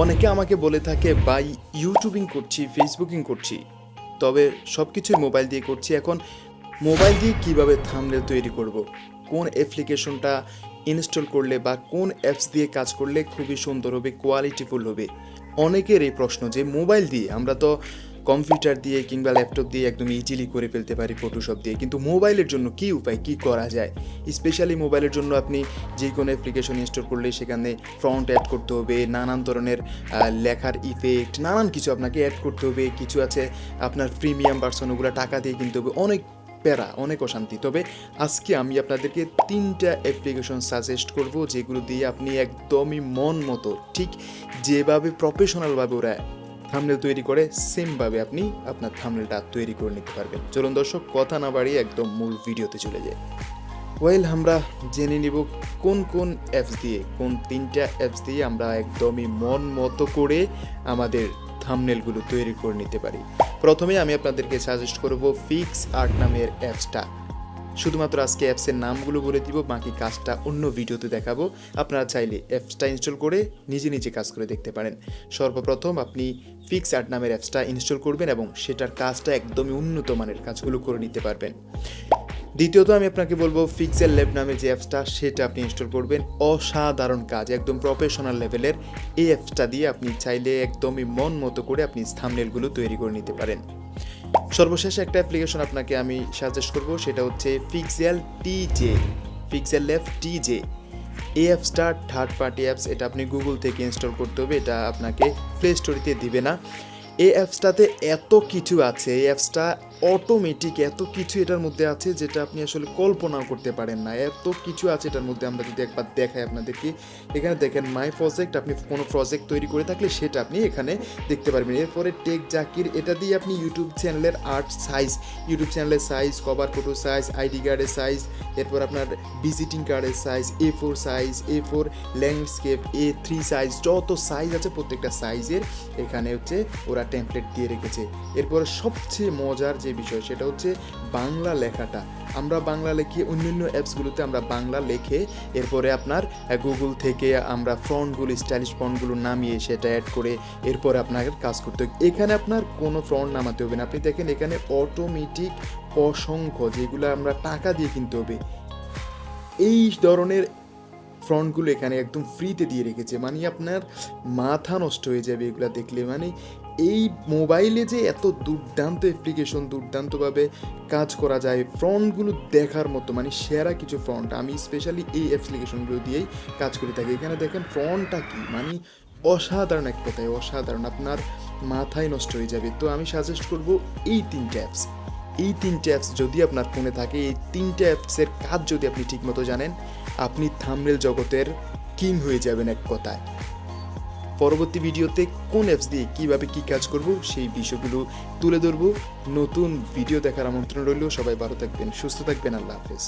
অনেকে আমাকে বলে থাকে ভাই ইউটিউবিং করছি, ফেসবুকিং করছি, তবে সব কিছুই মোবাইল দিয়ে করছি। এখন মোবাইল দিয়ে কিভাবে থাম্বনেল তৈরি করব, কোন অ্যাপ্লিকেশনটা ইনস্টল করলে বা কোন অ্যাপস দিয়ে কাজ করলে খুবই সুন্দর হবে, কোয়ালিটিফুল হবে। অনেকের এই প্রশ্ন যে মোবাইল দিয়ে আমরা তো কম্পিউটার দিয়ে কিংবা ল্যাপটপ দিয়ে একদম ইজিলি করে ফেলতে পারি ফটোশপ দিয়ে, কিন্তু মোবাইলের জন্য কী উপায়, কী করা যায়? স্পেশালি মোবাইলের জন্য আপনি যে কোনো অ্যাপ্লিকেশন ইনস্টল করলে সেখানে ফ্রন্ট অ্যাড করতে হবে, নানান ধরনের লেখার ইফেক্ট, নানান কিছু আপনাকে অ্যাড করতে হবে। কিছু আছে আপনার প্রিমিয়াম ভার্সন, ওগুলো টাকা দিয়ে কিনতে হবে, অনেক প্যারা, অনেক অশান্তি। তবে আজকে আমি আপনাদেরকে 3টা অ্যাপ্লিকেশন সাজেস্ট করব যেগুলো দিয়ে আপনি একদমই মন মতো, ঠিক যেভাবে প্রফেশনালভাবে ওরা থাম্বনেল তৈরি করে সেমভাবে আপনি আপনার থাম্বনেলটা তৈরি করে নিতে পারবেন। চলুন দর্শক, কথা না বাড়িয়ে একদম মূল ভিডিওতে চলে যাই। ওয়েল, আমরা জেনে নিব কোন কোন অ্যাপস দিয়ে, কোন 3টা অ্যাপস দিয়ে আমরা একদমই মন মতো করে আমাদের থাম্বনেলগুলো তৈরি করে নিতে পারি। প্রথমে আমি আপনাদেরকে সাজেস্ট করব ফিক্স আর্ট নামের অ্যাপসটা। শুধুমাত্র আজকে অ্যাপসের নামগুলো বলে দিব, বাকি কাজটা অন্য ভিডিওতে দেখাবো। আপনারা চাইলে অ্যাপসটা ইনস্টল করে নিজে নিজে কাজ করে দেখতে পারেন। সর্বপ্রথম আপনি ফিক্স আর্ট নামের অ্যাপসটা ইনস্টল করবেন এবং সেটার কাজটা একদমই উন্নত মানের কাজগুলো করে নিতে পারবেন। দ্বিতীয়ত আমি আপনাকে বলবো পিক্সেল ল্যাব নামের যে অ্যাপসটা, সেটা আপনি ইনস্টল করবেন। অসাধারণ কাজ, একদম প্রফেশনাল লেভেলের। এই অ্যাপসটা দিয়ে আপনি চাইলে একদমই মন মতো করে আপনি থাম্বনেলগুলো তৈরি করে নিতে পারেন। সর্বশেষ একটা অ্যাপ্লিকেশন আপনাকে আমি সাজেস্ট করব, সেটা হচ্ছে পিক্সেল ল্যাব টিজে। এই অ্যাপসটা থার্ড পার্টি অ্যাপস, এটা আপনি গুগল থেকে ইনস্টল করতে হবে, এটা আপনাকে প্লে স্টোরিতে দিবে না। এই অ্যাপসটাতে এত কিছু আছে, এই অ্যাপসটা অটোমেটিক এত কিছু এটার মধ্যে আছে যেটা আপনি আসলে কল্পনাও করতে পারেন না। এত কিছু আছে এটার মধ্যে, আমরা যদি একবার দেখাই আপনাদেরকে। এখানে দেখেন মাই প্রজেক্ট, আপনি কোনো প্রজেক্ট তৈরি করে থাকলে সেটা আপনি এখানে দেখতে পারবেন। এরপরে টেক জাকির, এটা দিয়ে আপনি ইউটিউব চ্যানেলের আর্ট সাইজ, ইউটিউব চ্যানেলের size, cover photo size, ID কার্ডের সাইজ, এরপর আপনার ভিজিটিং কার্ডের size, A4 size, A4 landscape, A3 size, যত সাইজ আছে প্রত্যেকটা সাইজের এখানে হচ্ছে ওরা টেমপ্লেট দিয়ে রেখেছে। এরপরে সবচেয়ে মজার যে বিষয় সেটা হচ্ছে বাংলা লেখাটা। আমরা বাংলা লিখি, অন্যান্য অ্যাপসগুলোতে আমরা বাংলা লিখে এরপরে আপনার গুগল থেকে আমরা ফ্রন্টগুলো, স্টাইলিশ ফ্রন্টগুলো নামিয়ে সেটা অ্যাড করে এরপরে আপনাকে কাজ করতে হবে। এখানে আপনার কোনো ফ্রন্ট নামাতে হবে না। আপনি দেখেন এখানে অটোমেটিক অসংখ্য, যেগুলো আমরা টাকা দিয়ে কিনতে হবে, এই ধরনের ফ্রন্টগুলো এখানে একদম ফ্রিতে দিয়ে রেখেছে। মানে আপনার মাথা নষ্ট হয়ে যাবে এগুলো দেখলে। মানে এই মোবাইলে যে এত দুর্দান্ত অ্যাপ্লিকেশন, দুর্দান্তভাবে কাজ করা যায়, ফ্রন্টগুলো দেখার মতো, মানে সেরা কিছু ফ্রন্ট। আমি স্পেশালি এই অ্যাপ্লিকেশনগুলো দিয়েই কাজ করে থাকি। এখানে দেখেন ফ্রন্টটা কি, মানে অসাধারণ, এক কথায় অসাধারণ, আপনার মাথায় নষ্ট হয়ে যাবে। তো আমি সাজেস্ট করব এই 3টে অ্যাপস। এই 3টে অ্যাপস যদি আপনার ফোনে থাকে, এই 3টে অ্যাপসের কাজ যদি আপনি ঠিকমতো জানেন, আপনি থাম্বনেল জগতের কিং হয়ে যাবেন এক কথায়। পরবর্তী ভিডিওতে কোন অ্যাপস দিয়ে কীভাবে কী কাজ করব সেই বিষয়গুলো তুলে ধরব। নতুন ভিডিও দেখার আমন্ত্রণ রইল। সবাই ভালো থাকবেন, সুস্থ থাকবেন। আল্লাহ হাফেজ।